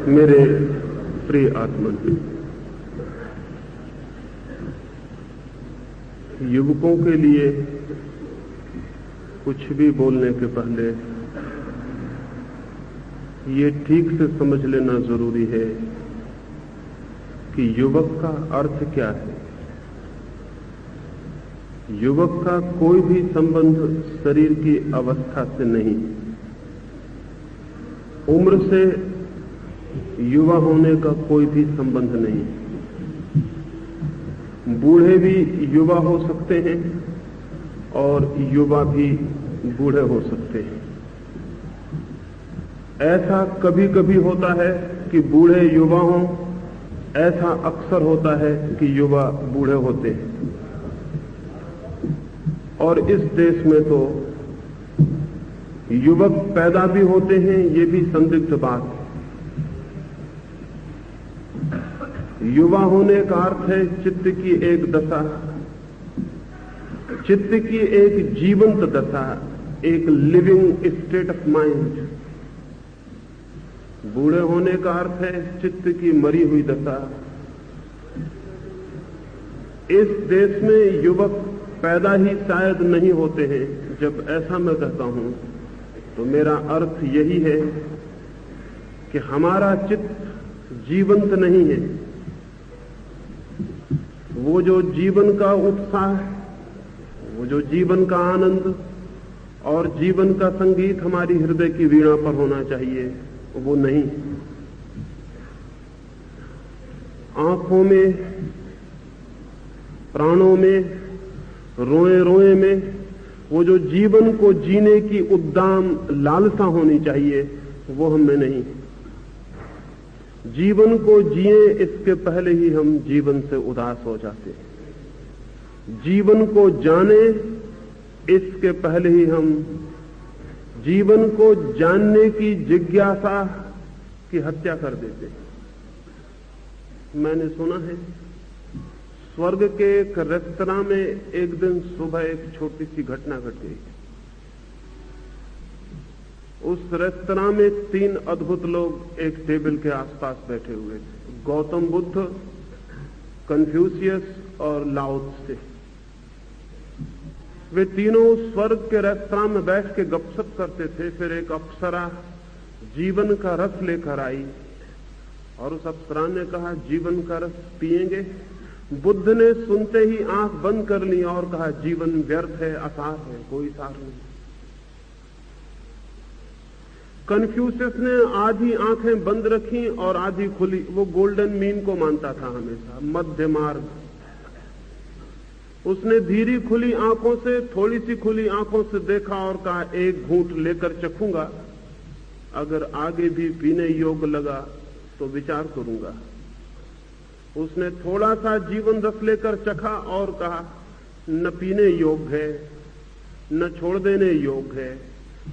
मेरे प्रिय आत्मन, युवकों के लिए कुछ भी बोलने के पहले ये ठीक से समझ लेना जरूरी है कि युवक का अर्थ क्या है। युवक का कोई भी संबंध शरीर की अवस्था से नहीं। उम्र से युवा होने का कोई भी संबंध नहीं। बूढ़े भी युवा हो सकते हैं और युवा भी बूढ़े हो सकते हैं। ऐसा कभी कभी होता है कि बूढ़े युवा हों, ऐसा अक्सर होता है कि युवा बूढ़े होते हैं। और इस देश में तो युवक पैदा भी होते हैं, ये भी संदिग्ध बात है। युवा होने का अर्थ है चित्त की एक दशा, चित्त की एक जीवंत दशा, एक लिविंग स्टेट ऑफ माइंड। बूढ़े होने का अर्थ है चित्त की मरी हुई दशा। इस देश में युवक पैदा ही शायद नहीं होते हैं। जब ऐसा मैं कहता हूं तो मेरा अर्थ यही है कि हमारा चित्त जीवंत नहीं है। वो जो जीवन का उत्साह, वो जो जीवन का आनंद और जीवन का संगीत हमारी हृदय की वीणा पर होना चाहिए, वो नहीं। आंखों में, प्राणों में, रोए रोए में वो जो जीवन को जीने की उद्दाम लालसा होनी चाहिए, वो हमें नहीं। जीवन को जिए इसके पहले ही हम जीवन से उदास हो जाते हैं। जीवन को जाने इसके पहले ही हम जीवन को जानने की जिज्ञासा की हत्या कर देते हैं। मैंने सुना है स्वर्ग के एक रेस्तरां में एक दिन सुबह एक छोटी सी घटना घट गई। उस रेस्तरां में 3 अद्भुत लोग एक टेबल के आसपास बैठे हुए थे। गौतम बुद्ध, कन्फ्यूशियस और लाओ त्से। वे तीनों स्वर्ग के रेस्तरां में बैठ के गपशप करते थे। फिर एक अप्सरा जीवन का रस लेकर आई और उस अप्सरा ने कहा, जीवन का रस पिएंगे? बुद्ध ने सुनते ही आंख बंद कर ली और कहा, जीवन व्यर्थ है, असार है, कोई सार नहीं। कन्फ्यूशियस ने आधी आंखें बंद रखी और आधी खुली। वो गोल्डन मीन को मानता था हमेशा, मध्य मार्ग। उसने धीरी खुली आंखों से, थोड़ी सी खुली आंखों से देखा और कहा, एक घूंट लेकर चखूंगा, अगर आगे भी पीने योग्य लगा तो विचार करूंगा। उसने थोड़ा सा जीवन रस लेकर चखा और कहा, न पीने योग्य है, न छोड़ देने योग्य है,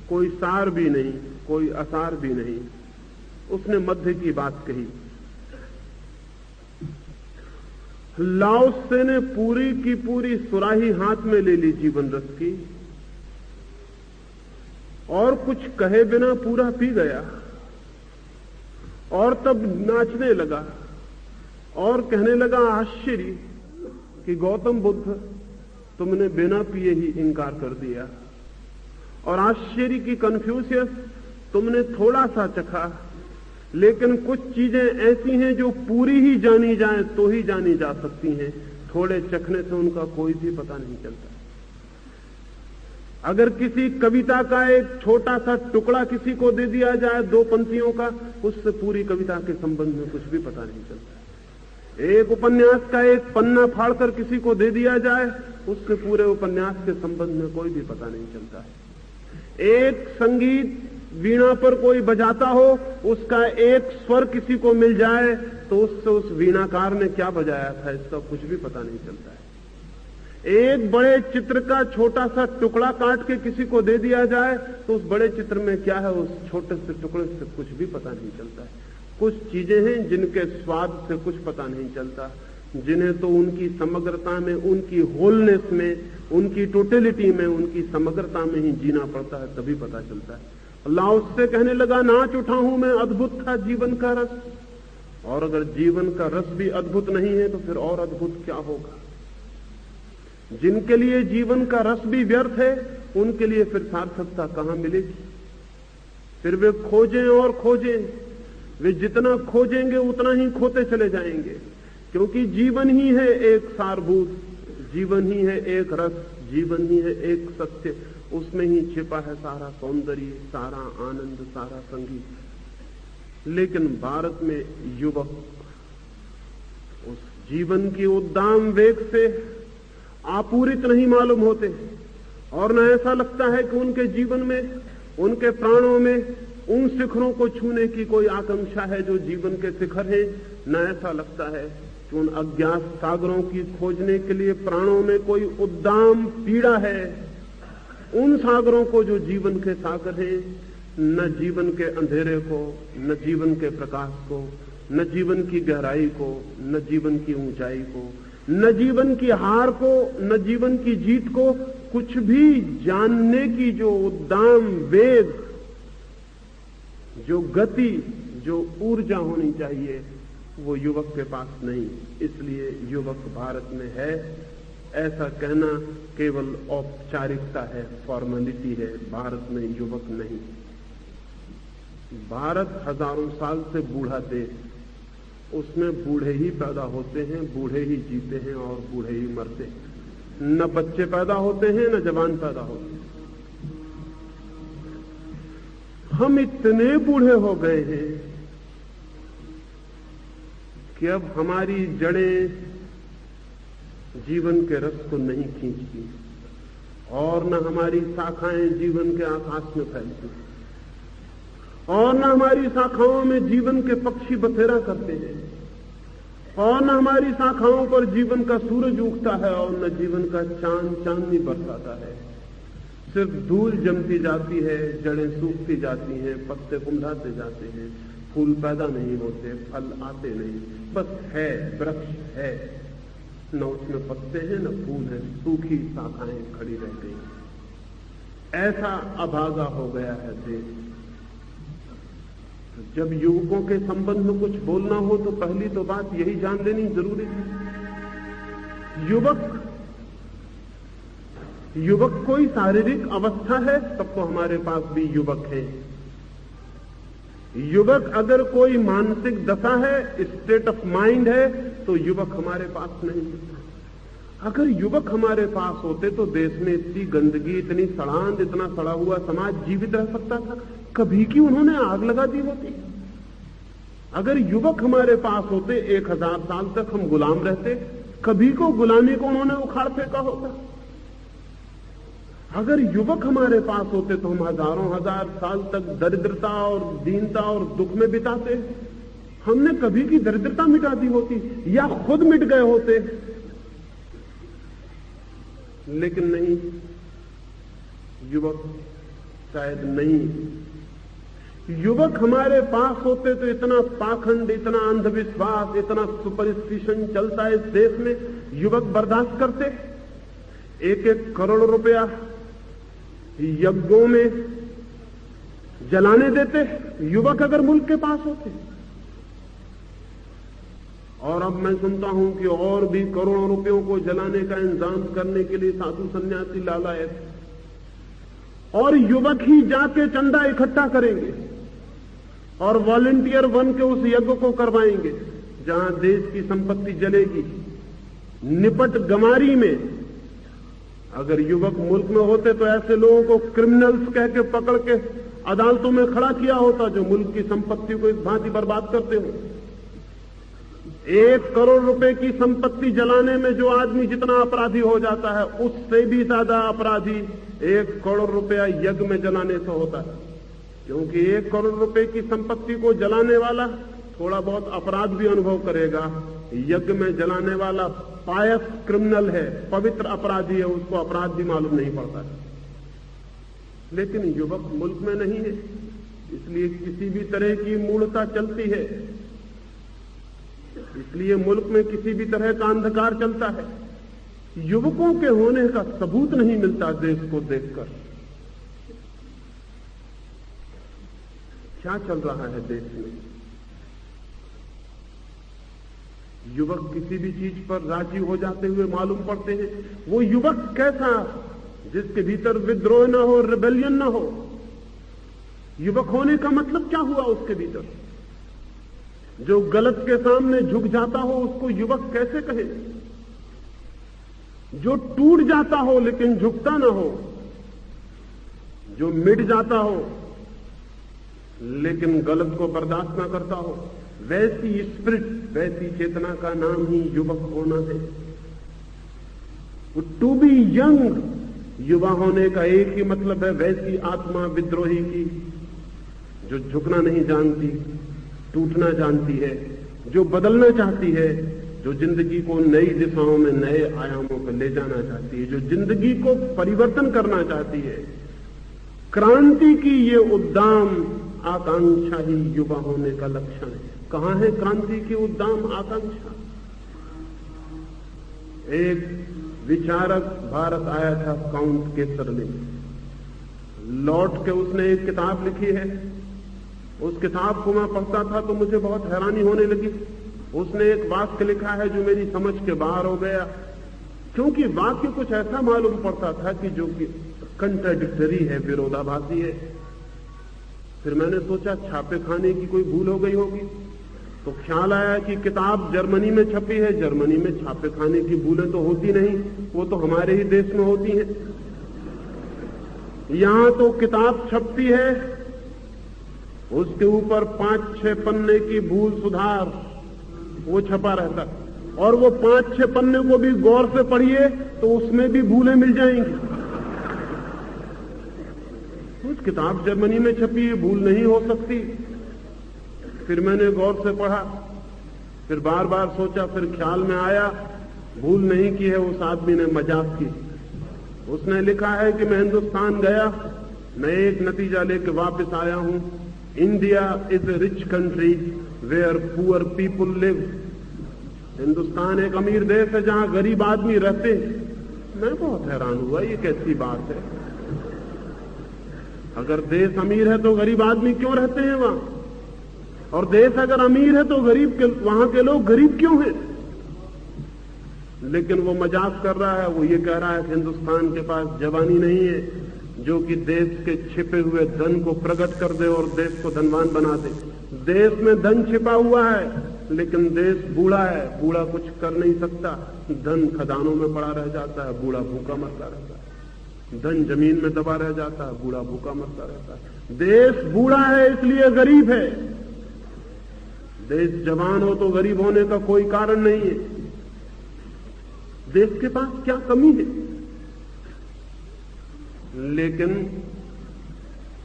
कोई सार भी नहीं, कोई असार भी नहीं। उसने मध्य की बात कही। लाओ त्से ने पूरी की पूरी सुराही हाथ में ले ली जीवन रस की और कुछ कहे बिना पूरा पी गया और तब नाचने लगा और कहने लगा, आश्चर्य कि गौतम बुद्ध, तुमने बिना पिए ही इंकार कर दिया। और आश्चर्य की कन्फ्यूशियस, तुमने थोड़ा सा चखा। लेकिन कुछ चीजें ऐसी हैं जो पूरी ही जानी जाए तो ही जानी जा सकती हैं। थोड़े चखने से उनका कोई भी पता नहीं चलता। अगर किसी कविता का एक छोटा सा टुकड़ा किसी को दे दिया जाए, 2 पंक्तियों का, उससे पूरी कविता के संबंध में कुछ भी पता नहीं चलता। एक उपन्यास का एक पन्ना फाड़कर किसी को दे दिया जाए, उससे पूरे उपन्यास के संबंध में कोई भी पता नहीं चलता है। एक संगीत वीणा पर कोई बजाता हो, उसका एक स्वर किसी को मिल जाए तो उससे उस वीणाकार ने क्या बजाया था इसका कुछ भी पता नहीं चलता है। एक बड़े चित्र का छोटा सा टुकड़ा काट के किसी को दे दिया जाए तो उस बड़े चित्र में क्या है, उस छोटे से टुकड़े से कुछ भी पता नहीं चलता है। कुछ चीजें हैं जिनके स्वाद से कुछ पता नहीं चलता, जिन्हें तो उनकी समग्रता में, उनकी होलनेस में, उनकी टोटलिटी में, उनकी समग्रता में ही जीना पड़ता है, तभी पता चलता है। लाओत्से से कहने लगा, नाच उठा हूं मैं, अद्भुत था जीवन का रस। और अगर जीवन का रस भी अद्भुत नहीं है तो फिर और अद्भुत क्या होगा? जिनके लिए जीवन का रस भी व्यर्थ है, उनके लिए फिर सार्थकता कहां मिलेगी? फिर वे खोजें और खोजें, वे जितना खोजेंगे उतना ही खोते चले जाएंगे, क्योंकि जीवन ही है एक सारभूत, जीवन ही है एक रस, जीवन ही है एक सत्य। उसमें ही छिपा है सारा सौंदर्य, सारा आनंद, सारा संगीत। लेकिन भारत में युवक उस जीवन की उद्दाम वेग से आपूरित नहीं मालूम होते, और न ऐसा लगता है कि उनके जीवन में, उनके प्राणों में उन शिखरों को छूने की कोई आकांक्षा है जो जीवन के शिखर हैं। न ऐसा लगता है कि उन अज्ञात सागरों की खोजने के लिए प्राणों में कोई उद्दाम पीड़ा है। उन सागरों को जो जीवन के सागर हैं, न जीवन के अंधेरे को, न जीवन के प्रकाश को, न जीवन की गहराई को, न जीवन की ऊंचाई को, न जीवन की हार को, न जीवन की जीत को, कुछ भी जानने की जो उद्दाम वेग, जो गति, जो ऊर्जा होनी चाहिए, वो युवक के पास नहीं। इसलिए युवक भारत में है, ऐसा कहना केवल औपचारिकता है, फॉर्मेलिटी है। भारत में युवक नहीं। भारत हजारों साल से बूढ़ा देश, उसमें बूढ़े ही पैदा होते हैं, बूढ़े ही जीते हैं और बूढ़े ही मरते हैं। न बच्चे पैदा होते हैं, न जवान पैदा होते हैं। हम इतने बूढ़े हो गए हैं कि अब हमारी जड़ें जीवन के रस को नहीं खींचती, और न हमारी शाखाएं जीवन के आकाश में फैलती, और न हमारी शाखाओं में जीवन के पक्षी बसेरा करते हैं, और न हमारी शाखाओं पर जीवन का सूरज उगता है, और न जीवन का चांद चांदनी बरसाता है। सिर्फ धूल जमती जाती है, जड़ें सूखती जाती हैं, पत्ते कुंढाते जाते हैं, फूल पैदा नहीं होते, फल आते नहीं, बस है, वृक्ष है, न उसमें पत्ते हैं न फूल है, सूखी शाखाएं खड़ी रह गई। ऐसा अभागा हो गया है देश। जब युवकों के संबंध में कुछ बोलना हो तो पहली तो बात यही जान लेनी जरूरी है, युवक कोई शारीरिक अवस्था है, तब तो हमारे पास भी युवक है। युवक अगर कोई मानसिक दशा है, स्टेट ऑफ माइंड है, तो युवक हमारे पास नहीं। अगर युवक हमारे पास होते तो देश में इतनी गंदगी, इतनी सड़ांध, इतना सड़ा हुआ समाज जीवित रह सकता था? कभी की उन्होंने आग लगा दी होती। अगर युवक हमारे पास होते, 1000 साल तक हम गुलाम रहते, कभी को गुलामी को उन्होंने उखाड़ फेंका होता। अगर युवक हमारे पास होते तो हम हजारों हजार साल तक दरिद्रता और दीनता और दुख में बिताते। हमने कभी की दरिद्रता मिटा दी होती, या खुद मिट गए होते। लेकिन नहीं, युवक शायद नहीं। युवक हमारे पास होते तो इतना पाखंड, इतना अंधविश्वास, इतना सुपरस्टिशन चलता है इस देश में, युवक बर्दाश्त करते? 1-1 करोड़ रुपया यज्ञों में जलाने देते युवक अगर मुल्क के पास होते। और अब मैं सुनता हूं कि और भी करोड़ों रुपयों को जलाने का इंतजाम करने के लिए साधु सन्यासी लालायत, और युवक ही जाके चंदा इकट्ठा करेंगे और वॉलंटियर बन के उस यज्ञ को करवाएंगे जहां देश की संपत्ति जलेगी। निपट गमारी में अगर युवक मुल्क में होते तो ऐसे लोगों को क्रिमिनल्स कह के पकड़ के अदालतों में खड़ा किया होता जो मुल्क की संपत्ति को इस भांति बर्बाद करते हो। 1 करोड़ रुपए की संपत्ति जलाने में जो आदमी जितना अपराधी हो जाता है, उससे भी ज्यादा अपराधी 1 करोड़ रुपया यज्ञ में जलाने से होता है। क्योंकि 1 करोड़ रुपए की संपत्ति को जलाने वाला थोड़ा बहुत अपराध भी अनुभव करेगा, यज्ञ में जलाने वाला पायस क्रिमिनल है, पवित्र अपराधी है, उसको अपराध भी मालूम नहीं पड़ता है। लेकिन युवक मुल्क में नहीं है, इसलिए किसी भी तरह की मूढ़ता चलती है, इसलिए मुल्क में किसी भी तरह का अंधकार चलता है। युवकों के होने का सबूत नहीं मिलता देश को देखकर। क्या चल रहा है देश में? युवक किसी भी चीज पर राजी हो जाते हुए मालूम पड़ते हैं। वो युवक कैसा जिसके भीतर विद्रोह न हो, रिबेलियन न हो? युवक होने का मतलब क्या हुआ उसके भीतर? जो गलत के सामने झुक जाता हो उसको युवक कैसे कहे? जो टूट जाता हो लेकिन झुकता ना हो, जो मिट जाता हो लेकिन गलत को बर्दाश्त ना करता हो, वैसी स्पिरिट, वैसी चेतना का नाम ही युवक होना है। टू बी यंग, युवा होने का एक ही मतलब है वैसी आत्मा विद्रोही की जो झुकना नहीं जानती, टूटना जानती है, जो बदलना चाहती है, जो जिंदगी को नई दिशाओं में, नए आयामों पर ले जाना चाहती है, जो जिंदगी को परिवर्तन करना चाहती है। क्रांति की ये उद्दाम आकांक्षा ही युवा होने का लक्षण है। कहां है क्रांति की उद्दाम आकांक्षा? एक विचारक भारत आया था, काउंट केसरलिंग। लौट के उसने एक किताब लिखी है। उस किताब को मैं पढ़ता था तो मुझे बहुत हैरानी होने लगी। उसने एक वाक्य लिखा है जो मेरी समझ के बाहर हो गया, क्योंकि वाक्य कुछ ऐसा मालूम पड़ता था कि जो कि कंट्राडिक्टरी है, विरोधाभासी है। फिर मैंने सोचा छापे खाने की कोई भूल हो गई होगी, तो ख्याल आया कि किताब जर्मनी में छपी है। जर्मनी में छापे खाने की भूलें तो होती नहीं, वो तो हमारे ही देश में होती हैं। यहां तो किताब छपती है, उसके ऊपर 5-6 पन्ने की भूल सुधार वो छपा रहता, और वो 5-6 पन्ने को भी गौर से पढ़िए तो उसमें भी भूलें मिल जाएंगी। कुछ किताब जर्मनी में छपी है, भूल नहीं हो सकती। फिर मैंने गौर से पढ़ा, फिर बार बार सोचा, फिर ख्याल में आया भूल नहीं की है, उस आदमी ने मजाक की। उसने लिखा है कि मैं हिंदुस्तान गया, मैं एक नतीजा लेके वापस आया हूं, India is a rich country where poor people live. Hindustan एक अमीर देश है जहां गरीब आदमी रहते हैं। मैं बहुत हैरान हुआ, ये कैसी बात है? अगर देश अमीर है तो गरीब आदमी क्यों रहते हैं वहां? और देश अगर अमीर है तो वहां के लोग गरीब क्यों हैं? लेकिन वो मजाक कर रहा है। वो ये कह रहा है कि हिंदुस्तान के पास जवानी नहीं है जो कि देश के छिपे हुए धन को प्रकट कर दे और देश को धनवान बना दे। देश में धन छिपा हुआ है लेकिन देश बूढ़ा है, बूढ़ा कुछ कर नहीं सकता। धन खदानों में पड़ा रह जाता है, बूढ़ा भूखा मरता रहता है। धन जमीन में दबा रह जाता है, बूढ़ा भूखा मरता रहता है। देश बूढ़ा है इसलिए गरीब है। देश जवान हो तो गरीब होने का कोई कारण नहीं है। देश के पास क्या कमी है? लेकिन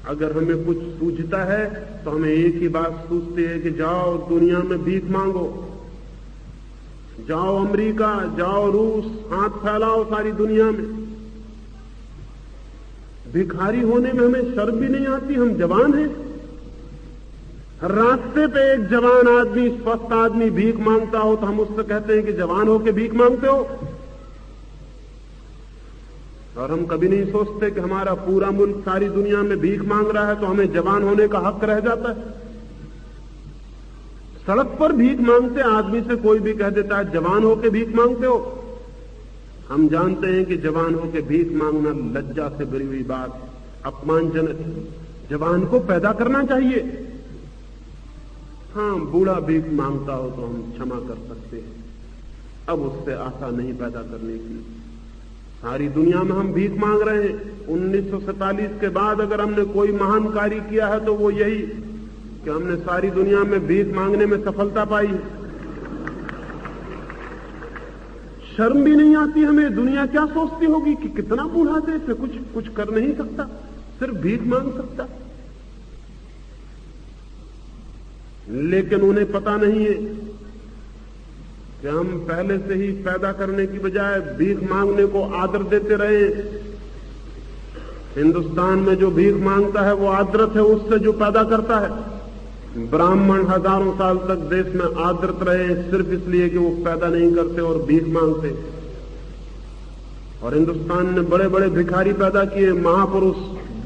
अगर हमें कुछ सूझता है तो हमें एक ही बात सूझती है कि जाओ दुनिया में भीख मांगो, जाओ अमेरिका, जाओ रूस, हाथ फैलाओ सारी दुनिया में। भिखारी होने में हमें शर्म भी नहीं आती, हम जवान हैं। रास्ते पे एक जवान आदमी, स्वस्थ आदमी भीख मांगता हो तो हम उससे कहते हैं कि जवान हो के भीख मांगते हो। और हम कभी नहीं सोचते कि हमारा पूरा मुल्क सारी दुनिया में भीख मांग रहा है तो हमें जवान होने का हक रह जाता है। सड़क पर भीख मांगते आदमी से कोई भी कह देता है जवान होके भीख मांगते हो। हम जानते हैं कि जवान होके भीख मांगना लज्जा से भरी हुई बात, अपमानजनक। जवान को पैदा करना चाहिए। हाँ, बूढ़ा भीख मांगता हो तो हम क्षमा कर सकते हैं, अब उससे आशा नहीं पैदा करने की। सारी दुनिया में हम भीख मांग रहे हैं। 1947 के बाद अगर हमने कोई महान कार्य किया है तो वो यही कि हमने सारी दुनिया में भीख मांगने में सफलता पाई। शर्म भी नहीं आती हमें। दुनिया क्या सोचती होगी कि कितना बूढ़ा देश है, कुछ कर नहीं सकता, सिर्फ भीख मांग सकता। लेकिन उन्हें पता नहीं है कि हम पहले से ही पैदा करने की बजाय भीख मांगने को आदर देते रहे। हिंदुस्तान में जो भीख मांगता है वो आदरत है उससे जो पैदा करता है। ब्राह्मण हजारों साल तक देश में आदरत रहे सिर्फ इसलिए कि वो पैदा नहीं करते और भीख मांगते। और हिंदुस्तान ने बड़े बड़े भिखारी पैदा किए, महापुरुष,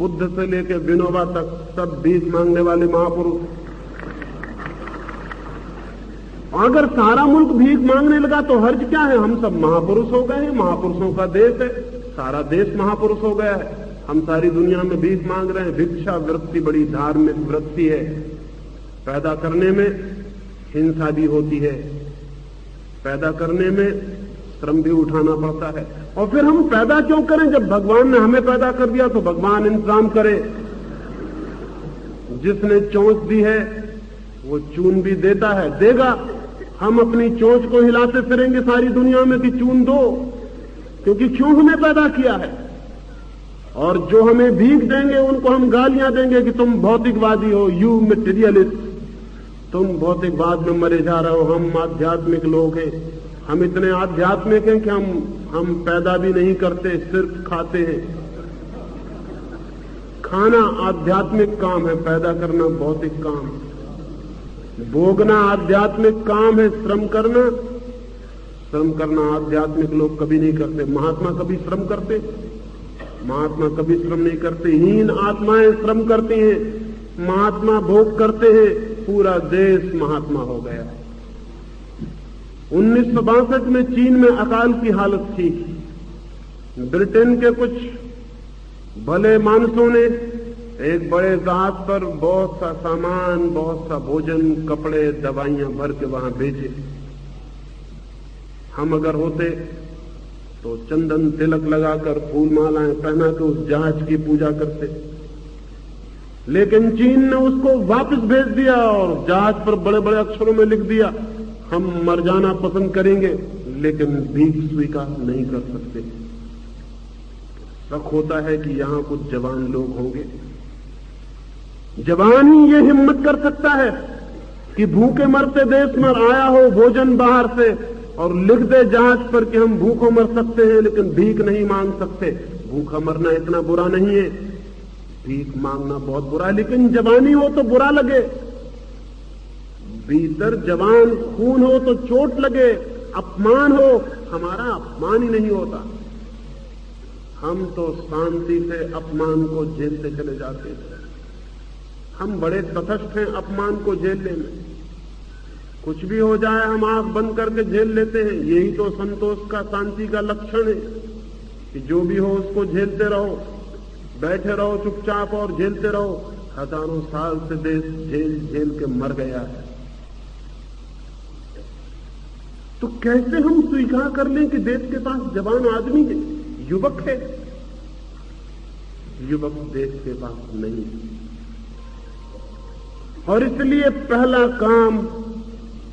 बुद्ध से लेकर विनोबा तक सब भीख मांगने वाले महापुरुष। अगर सारा मुल्क भीख मांगने लगा तो हर्ज क्या है? हम सब महापुरुष हो गए हैं, महापुरुषों का देश है, सारा देश महापुरुष हो गया है। हम सारी दुनिया में भीख मांग रहे हैं। भिक्षा वृत्ति बड़ी धार्मिक वृत्ति है। पैदा करने में हिंसा भी होती है, पैदा करने में श्रम भी उठाना पड़ता है। और फिर हम पैदा क्यों करें? जब भगवान ने हमें पैदा कर दिया तो भगवान इंतजाम करे। जिसने चोंच दी है वो चून भी देता है, देगा। हम अपनी चोंच को हिलाते फिरेंगे सारी दुनिया में कि चून दो, क्योंकि क्यों हमें पैदा किया है। और जो हमें भीख देंगे उनको हम गालियां देंगे कि तुम भौतिकवादी हो, यू मटेरियलिस्ट, तुम भौतिकवाद में मरे जा रहे हो। हम आध्यात्मिक लोग हैं। हम इतने आध्यात्मिक हैं कि हम पैदा भी नहीं करते, सिर्फ खाते हैं। खाना आध्यात्मिक काम है, पैदा करना भौतिक काम है। भोगना आध्यात्मिक काम है, श्रम करना आध्यात्मिक लोग कभी नहीं करते। महात्मा कभी श्रम करते? महात्मा कभी श्रम नहीं करते। हीन आत्माएं श्रम करती हैं, महात्मा भोग करते हैं। पूरा देश महात्मा हो गया। 1962 में चीन में अकाल की हालत थी। ब्रिटेन के कुछ भले मानसों ने एक बड़े जहाज पर बहुत सा सामान, बहुत सा भोजन, कपड़े, दवाइयां भर के वहां भेजे। हम अगर होते तो चंदन तिलक लगाकर, फूल मालाएं पहना के उस जहाज की पूजा करते। लेकिन चीन ने उसको वापस भेज दिया और जहाज पर बड़े बड़े अक्षरों में लिख दिया, हम मर जाना पसंद करेंगे लेकिन भीख स्वीकार नहीं कर सकते। शक होता है कि यहां कुछ जवान लोग होंगे। जवान ही ये हिम्मत कर सकता है कि भूखे मरते देश में आया हो भोजन बाहर से और लिख दे जहाज पर कि हम भूखों मर सकते हैं लेकिन भीख नहीं मांग सकते। भूखा मरना इतना बुरा नहीं है, भीख मांगना बहुत बुरा है। लेकिन जवानी हो तो बुरा लगे, भीतर जवान खून हो तो चोट लगे, अपमान हो। हमारा अपमान ही नहीं होता। हम तो शांति से अपमान को झेलते चले जाते हैं। हम बड़े तटस्थ हैं अपमान को झेलने में। कुछ भी हो जाए हम आंख बंद करके झेल लेते हैं। यही तो संतोष का, शांति का लक्षण है कि जो भी हो उसको झेलते रहो, बैठे रहो चुपचाप और झेलते रहो। हजारों साल से देश झेल झेल के मर गया है। तो कैसे हम स्वीकार कर लें कि देश के पास जवान आदमी है, युवक है? युवक देश के पास नहीं। और इसलिए पहला काम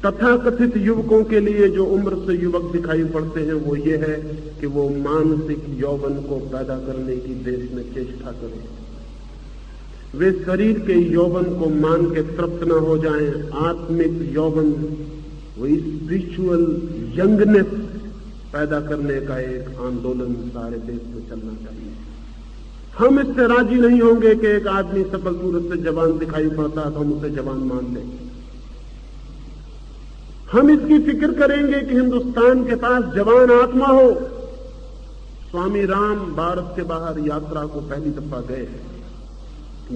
तथाकथित युवकों के लिए, जो उम्र से युवक दिखाई पड़ते हैं, वो ये है कि वो मानसिक यौवन को पैदा करने की देश में चेष्टा करें। वे शरीर के यौवन को मान के तृप्त न हो जाएं। आत्मिक यौवन, वो स्पिरिचुअल यंगनेस पैदा करने का एक आंदोलन सारे देश में चलना चाहिए। हम इससे राजी नहीं होंगे कि एक आदमी सकल सूरत से जवान दिखाई पड़ता है तो हम उसे जवान मान लें। हम इसकी फिक्र करेंगे कि हिंदुस्तान के पास जवान आत्मा हो। स्वामी राम भारत के बाहर यात्रा को पहली दफा गए।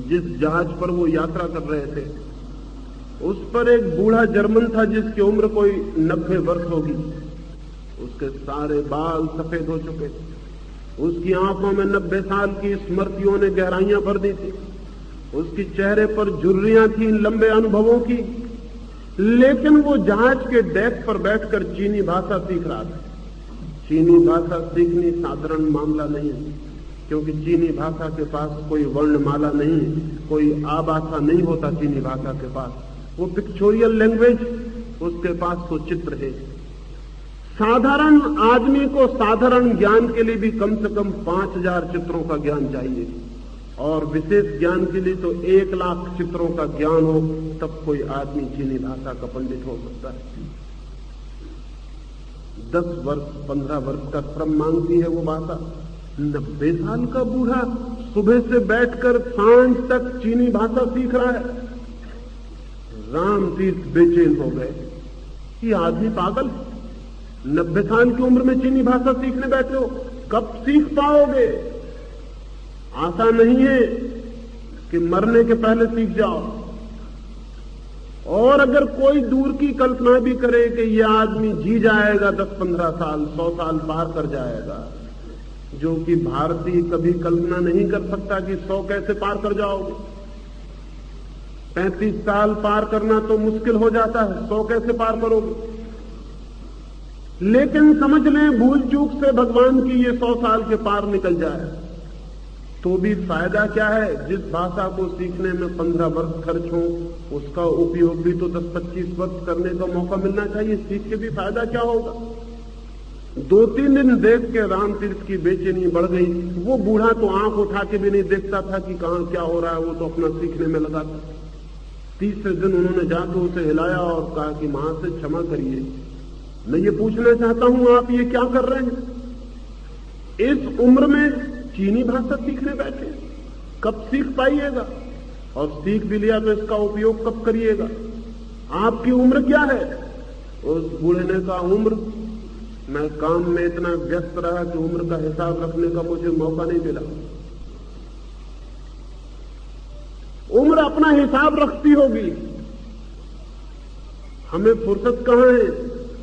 जिस जहाज पर वो यात्रा कर रहे थे उस पर एक बूढ़ा जर्मन था जिसकी उम्र कोई 90 वर्ष होगी। उसके सारे बाल सफेद हो चुके थे। उसकी आंखों में 90 साल की स्मृतियों ने गहराइयां भर दी थी। उसके चेहरे पर झुर्रियां थीं लंबे अनुभवों की। लेकिन वो जहाज के डेक पर बैठकर चीनी भाषा सीख रहा था। चीनी भाषा सीखनी साधारण मामला नहीं है, क्योंकि चीनी भाषा के पास कोई वर्णमाला नहीं, कोई आभाषा नहीं होता चीनी भाषा के पास। वो पिक्चोरियल लैंग्वेज, उसके पास तो चित्र है। साधारण आदमी को साधारण ज्ञान के लिए भी कम से कम 5000 चित्रों का ज्ञान चाहिए, और विशेष ज्ञान के लिए तो 1 लाख चित्रों का ज्ञान हो, तब कोई आदमी चीनी भाषा का पंडित हो सकता है। 10 वर्ष 15 वर्ष का श्रम मांगती है वो भाषा। 90 साल का बूढ़ा सुबह से बैठकर सांझ तक चीनी भाषा सीख रहा है। राम तीर्थ बेचैन हो गए, ये आदमी पागल। 90 साल की उम्र में चीनी भाषा सीखने बैठे हो, कब सीख पाओगे? आशा नहीं है। कि मरने के पहले सीख जाओ। और अगर कोई दूर की कल्पना भी करे कि यह आदमी जी जाएगा 10-15 साल, 100 साल पार कर जाएगा, जो कि भारतीय कभी कल्पना नहीं कर सकता कि 100 कैसे पार कर जाओगे। 35 साल पार करना तो मुश्किल हो जाता है, 100 कैसे पार करोगे। लेकिन समझ लें भूल चूक से भगवान की ये 100 साल के पार निकल जाए तो भी फायदा क्या है। जिस भाषा को सीखने में 15 वर्ष खर्च हो, उसका उपयोग भी तो 10-25 वर्ष करने का मौका मिलना चाहिए। सीख के भी फायदा क्या होगा। 2-3 दिन देख के रामतीर्थ की बेचैनी बढ़ गई। वो बूढ़ा तो आंख उठा के भी नहीं देखता था कि कहां क्या हो रहा है, वो तो अपना सीखने में लगा था। तीसरे दिन उन्होंने जाकर उसे हिलाया और कहा कि महाशय क्षमा करिए, मैं ये पूछना चाहता हूं आप ये क्या कर रहे हैं। इस उम्र में चीनी भाषा सीखने बैठे, कब सीख पाइएगा, और सीख भी लिया तो इसका उपयोग कब करिएगा। आपकी उम्र क्या है। उस बूढ़े ने कहा उम्र, मैं काम में इतना व्यस्त रहा कि उम्र का हिसाब रखने का मुझे मौका नहीं मिला। उम्र अपना हिसाब रखती होगी, हमें फुर्सत कहां है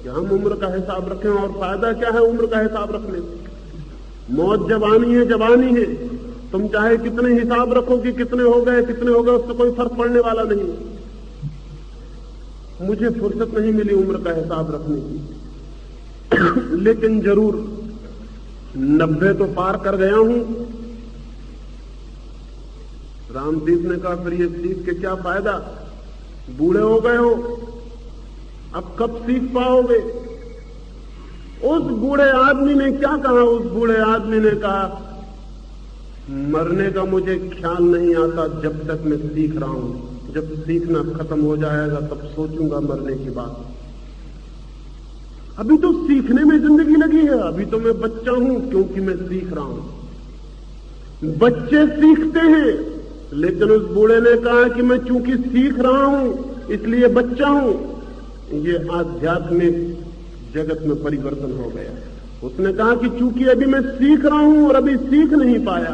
कि हम उम्र का हिसाब रखें। और फायदा क्या है उम्र का हिसाब रखने से। मौत जब आनी है, जब आनी है, तुम चाहे कितने हिसाब रखो कि कितने हो गए, उससे कोई फर्क पड़ने वाला नहीं। मुझे फुर्सत नहीं मिली उम्र का हिसाब रखने की, लेकिन जरूर 90 तो पार कर गया हूं। रामतीर्थ ने कहा फिर ये सीख के क्या फायदा, बूढ़े हो गए हो, अब कब सीख पाओगे। उस बूढ़े आदमी ने क्या कहा। उस बूढ़े आदमी ने कहा मरने का मुझे ख्याल नहीं आता जब तक मैं सीख रहा हूं। जब सीखना खत्म हो जाएगा तब सोचूंगा मरने की बात। अभी तो सीखने में जिंदगी लगी है, अभी तो मैं बच्चा हूं क्योंकि मैं सीख रहा हूं। बच्चे सीखते हैं, लेकिन उस बूढ़े ने कहा कि मैं चूंकि सीख रहा हूं इसलिए बच्चा हूं। ये आध्यात्मिक जगत में परिवर्तन हो गया। उसने कहा कि चूंकि अभी मैं सीख रहा हूं और अभी सीख नहीं पाया,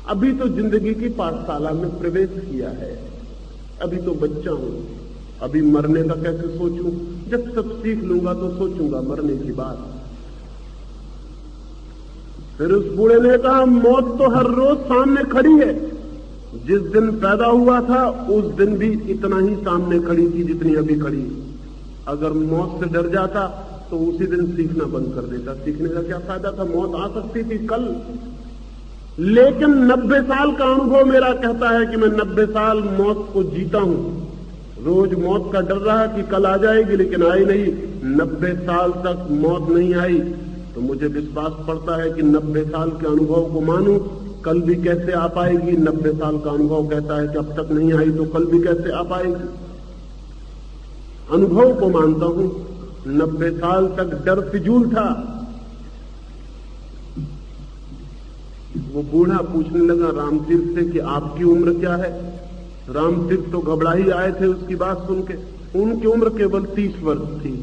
अभी तो जिंदगी की पाठशाला में प्रवेश किया है, अभी तो बच्चा हूं, अभी मरने का कैसे सोचूं। जब सब सीख लूंगा तो सोचूंगा मरने की बात। फिर उस बूढ़े ने कहा मौत तो हर रोज सामने खड़ी है। जिस दिन पैदा हुआ था उस दिन भी इतना ही सामने खड़ी थी जितनी अभी खड़ी। अगर मौत से डर जाता तो उसी दिन सीखना बंद कर देता। सीखने का क्या फायदा था, मौत आ सकती थी कल। लेकिन 90 साल का अनुभव मेरा कहता है कि मैं 90 साल मौत को जीता हूं। रोज मौत का डर रहा कि कल आ जाएगी, लेकिन आई नहीं। 90 साल तक मौत नहीं आई तो मुझे विश्वास पड़ता है कि 90 साल के अनुभव को मानूं। कल भी कैसे आ पाएगी। 90 साल का अनुभव कहता है कि अब तक नहीं आई तो कल भी कैसे आ पाएगी। अनुभव को मानता हूं। 90 साल तक डर फिजूल था। वो बूढ़ा पूछने लगा रामतीर्थ से कि आपकी उम्र क्या है। रामतीर्थ तो घबरा ही आए थे उसकी बात सुन के। उनकी उम्र केवल 30 वर्ष थी।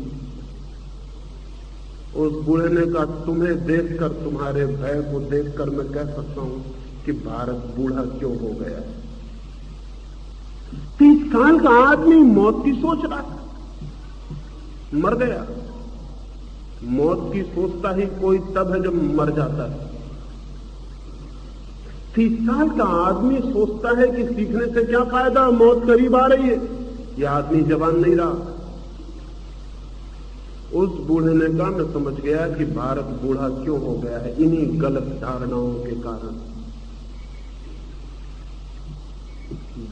उस बूढ़े ने कहा तुम्हें देखकर, तुम्हारे भय को देखकर मैं कह सकता हूं कि भारत बूढ़ा क्यों हो गया। 30 साल का आदमी मौत की सोच रहा था, मर गया। मौत की सोचता ही कोई तब है जब मर जाता है। 30 साल का आदमी सोचता है कि सीखने से क्या फायदा, मौत करीब आ रही है। यह आदमी जवान नहीं रहा। उस बूढ़े ने कहा मैं समझ गया कि भारत बूढ़ा क्यों हो गया है, इन्हीं गलत धारणाओं के कारण।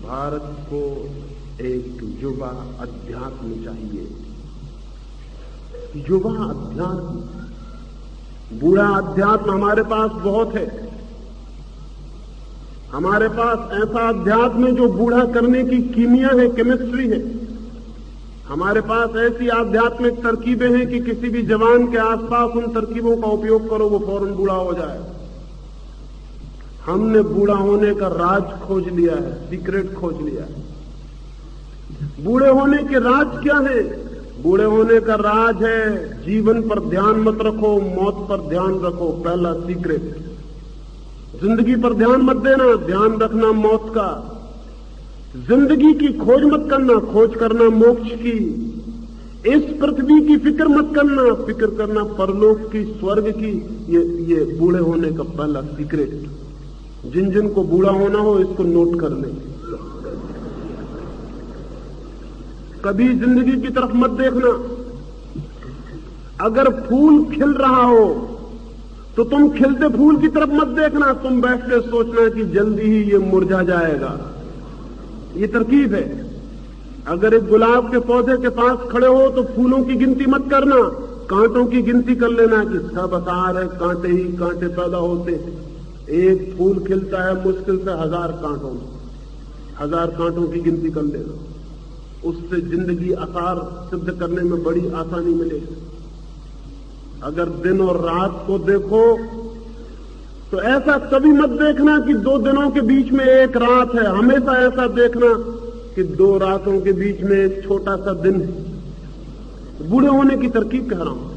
भारत को एक युवा अध्यात्म चाहिए। युवा अध्यात्म, बूढ़ा अध्यात्म हमारे पास बहुत है। हमारे पास ऐसा अध्यात्म है जो बूढ़ा करने की कीमिया है, केमिस्ट्री है। हमारे पास ऐसी आध्यात्मिक तरकीबें हैं कि किसी भी जवान के आसपास उन तरकीबों का उपयोग करो वो फौरन बूढ़ा हो जाए। हमने बूढ़ा होने का राज खोज लिया है, सीक्रेट खोज लिया है। बूढ़े होने के राज क्या है? बूढ़े होने का राज है जीवन पर ध्यान मत रखो, मौत पर ध्यान रखो। पहला सीक्रेट। जिंदगी पर ध्यान मत देना, ध्यान रखना मौत का। जिंदगी की खोज मत करना, खोज करना मोक्ष की। इस पृथ्वी की फिक्र मत करना, फिक्र करना परलोक की, स्वर्ग की। ये बूढ़े होने का पहला सीक्रेट। जिन जिन को बूढ़ा होना हो इसको नोट कर ले। कभी जिंदगी की तरफ मत देखना। अगर फूल खिल रहा हो तो तुम खिलते फूल की तरफ मत देखना, तुम बैठ के सोचना कि जल्दी ही ये मुरझा जाएगा। ये तरकीब है। अगर एक गुलाब के पौधे के पास खड़े हो तो फूलों की गिनती मत करना, कांटों की गिनती कर लेना कि सब आसार है, कांटे ही कांटे पैदा होते। एक फूल खिलता है मुश्किल से 1000 कांटों में, 1000 कांटों की गिनती कर लेना। उससे जिंदगी आसार सिद्ध करने में बड़ी आसानी मिलेगी। अगर दिन और रात को देखो तो ऐसा कभी मत देखना कि 2 दिनों के बीच में एक रात है। हमेशा ऐसा देखना कि 2 रातों के बीच में एक छोटा सा दिन है। बूढ़े होने की तरकीब कह रहा हूं।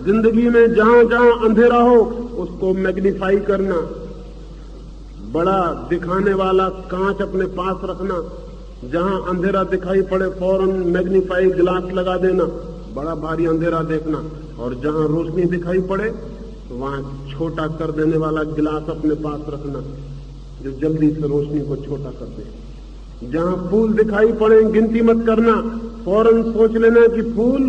जिंदगी में जहां जहां अंधेरा हो उसको मैग्नीफाई करना, बड़ा दिखाने वाला कांच अपने पास रखना। जहां अंधेरा दिखाई पड़े फौरन मैग्नीफाई ग्लास लगा देना, बड़ा भारी अंधेरा देखना। और जहां रोशनी दिखाई पड़े तो वहां छोटा कर देने वाला गिलास अपने पास रखना, जो जल्दी से रोशनी को छोटा कर दे। जहां फूल दिखाई पड़े गिनती मत करना, फौरन सोच लेना कि फूल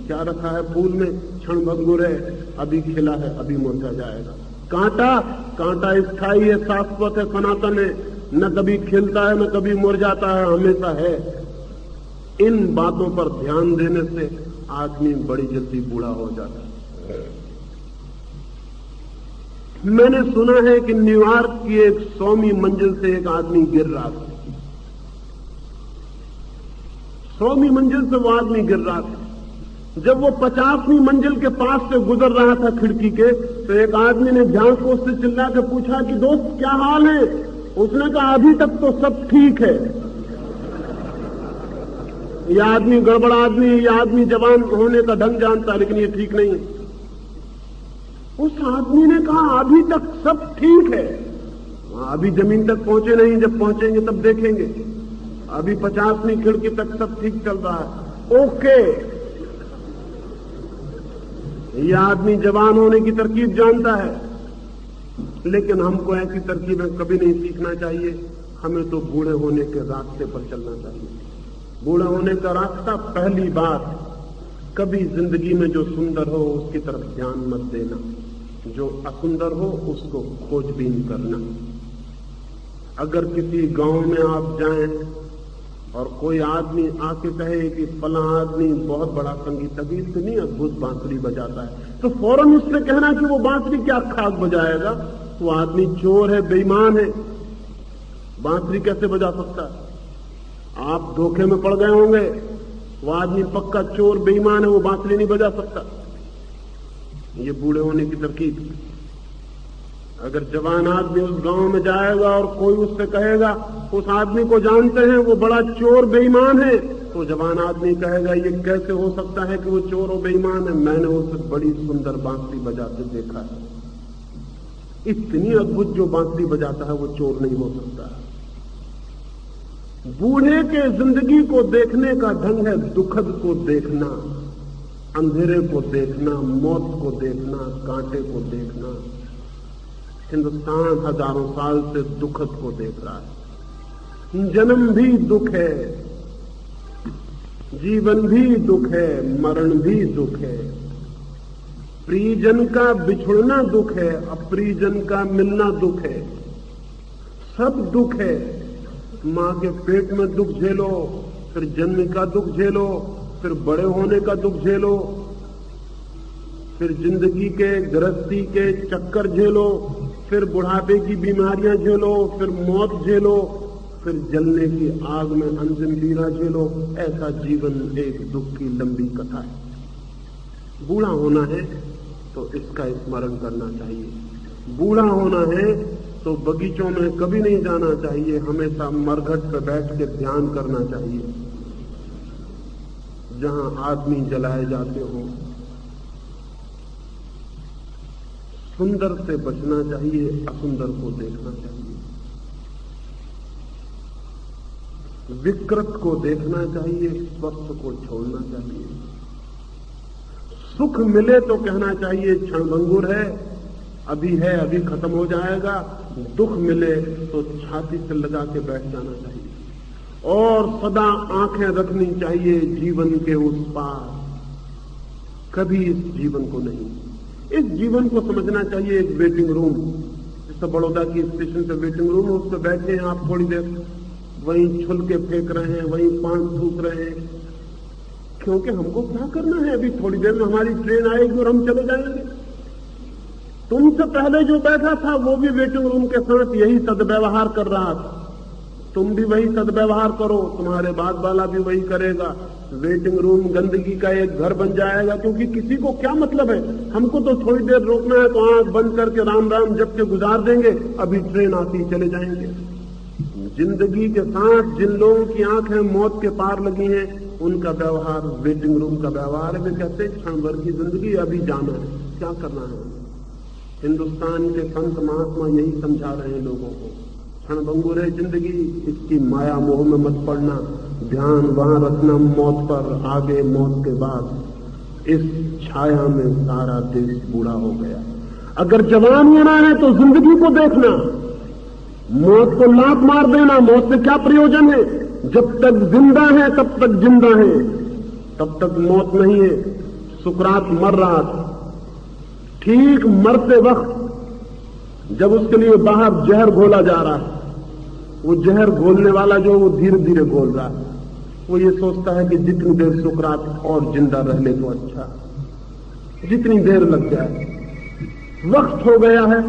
क्या रखा है फूल में, क्षण भंगुर है, अभी खिला है, अभी मुरझा जाएगा। कांटा स्थायी है, शाश्वत है, सनातन है, न कभी खिलता है न कभी मुरझाता है, हमेशा है। इन बातों पर ध्यान देने से आदमी बड़ी जल्दी बूढ़ा हो जाता है। मैंने सुना है कि न्यूयॉर्क की एक 100वीं मंजिल से एक आदमी गिर रहा था। 100वीं मंजिल से वो आदमी गिर रहा था। जब वो 50वीं मंजिल के पास से गुजर रहा था खिड़की के, तो एक आदमी ने ध्यान से उससे चिल्ला के पूछा कि दोस्त क्या हाल है? उसने कहा अभी तक तो सब ठीक है। यह आदमी गड़बड़ आदमी, यह आदमी जवान होने का ढंग जानता है लेकिन ये ठीक नहीं है। उस आदमी ने कहा अभी तक सब ठीक है। अभी जमीन तक पहुंचे नहीं, जब पहुंचेंगे तब देखेंगे। अभी 50वीं खिड़की तक सब ठीक चल रहा है। ओके, यह आदमी जवान होने की तरकीब जानता है, लेकिन हमको ऐसी तरकीबें कभी नहीं सीखना चाहिए। हमें तो बूढ़े होने के रास्ते पर चलना चाहिए। बूढ़ा होने का रास्ता, पहली बात, कभी जिंदगी में जो सुंदर हो उसकी तरफ ध्यान मत देना, जो असुंदर हो उसको खोजबीन करना। अगर किसी गांव में आप जाएं और कोई आदमी आके कहे कि फला आदमी बहुत बड़ा संगीतज्ञ, इतनी अद्भुत बांसुरी बजाता है, तो फौरन उससे कहना कि वो बांसुरी क्या खाक बजाएगा, वो आदमी चोर है, बेईमान है, बांसुरी कैसे बजा सकता है? आप धोखे में पड़ गए होंगे। वो आदमी पक्का चोर बेईमान है, वो बांसुरी नहीं बजा सकता। ये बूढ़े होने की तरकीब। अगर जवान आदमी उस गांव में जाएगा और कोई उससे कहेगा उस आदमी को जानते हैं वो बड़ा चोर बेईमान है, तो जवान आदमी कहेगा ये कैसे हो सकता है कि वो चोर और बेईमान है? मैंने उसे बड़ी सुंदर बांसुरी बजाते देखा है। इतनी अद्भुत जो बांसुरी बजाता है वो चोर नहीं हो सकता। बूढ़े के जिंदगी को देखने का ढंग है दुखद को देखना, अंधेरे को देखना, मौत को देखना, कांटे को देखना। हिंदुस्तान हजारों साल से दुखद को देख रहा है। जन्म भी दुख है, जीवन भी दुख है, मरण भी दुख है। प्रियजन का बिछुड़ना दुख है, अप्रियजन का मिलना दुख है। सब दुख है। मां के पेट में दुख झेलो, फिर जन्म का दुख झेलो, फिर बड़े होने का दुख झेलो, फिर जिंदगी के गृहस्थी के चक्कर झेलो, फिर बुढ़ापे की बीमारियां झेलो, फिर मौत झेलो, फिर जलने की आग में अंतिम पीड़ा झेलो। ऐसा जीवन एक दुख की लंबी कथा है। बूढ़ा होना है तो इसका स्मरण करना चाहिए। बूढ़ा होना है तो बगीचों में कभी नहीं जाना चाहिए, हमेशा मरघट पर बैठ के ध्यान करना चाहिए। जहां आदमी जलाए जाते हो, सुंदर से बचना चाहिए, असुंदर को देखना चाहिए, विकृत को देखना चाहिए, स्वस्थ को छोड़ना चाहिए। सुख मिले तो कहना चाहिए क्षणभंगुर है, अभी है, अभी खत्म हो जाएगा। दुख मिले तो छाती से लगा के बैठ जाना चाहिए और सदा आंखें रखनी चाहिए जीवन के उस पार। कभी इस जीवन को नहीं, इस जीवन को समझना चाहिए एक वेटिंग रूम। जैसे बड़ौदा की स्टेशन पे वेटिंग रूम है, उस पर बैठे हैं आप, थोड़ी देर वहीं छुलके फेंक रहे हैं, वहीं पान थूक रहे हैं, क्योंकि हमको क्या करना है, अभी थोड़ी देर में हमारी ट्रेन आएगी और हम चले जाएंगे। तुमसे पहले जो बैठा था वो भी वेटिंग रूम के साथ यही सदव्यवहार कर रहा था, तुम भी वही सदव्यवहार करो, तुम्हारे बाद वाला भी वही करेगा। वेटिंग रूम गंदगी का एक घर बन जाएगा, क्योंकि किसी को क्या मतलब है, हमको तो थोड़ी देर रोकना है तो आंख बंद करके राम राम जप के गुजार देंगे, अभी ट्रेन आती चले जाएंगे। जिंदगी के साथ जिन लोगों की आंखें मौत के पार लगी हैं, उनका व्यवहार वेटिंग रूम का व्यवहार है। वे कहते हैं क्षण भर की जिंदगी, अभी जाना है, क्या करना है। हिंदुस्तान के संत महात्मा यही समझा रहे हैं लोगों को, क्षणभंगुर है जिंदगी, इसकी माया मोह में मत पड़ना, ध्यान वहां रखना मौत पर, आगे मौत के बाद। इस छाया में सारा देश बूढ़ा हो गया। अगर जवान होना है तो जिंदगी को देखना, मौत को लात मार देना, मौत से क्या प्रयोजन है। जब तक जिंदा है तब तक जिंदा है, तब तक मौत नहीं है। सुकरात मर रहा था, ठीक मरते वक्त जब उसके लिए बाहर जहर घोला जा रहा है, वो जहर घोलने वाला जो वो धीरे धीरे घोल रहा है, वो ये सोचता है कि जितनी देर सुकरात और जिंदा रह ले तो अच्छा, जितनी देर लग जाए, वक्त हो गया है,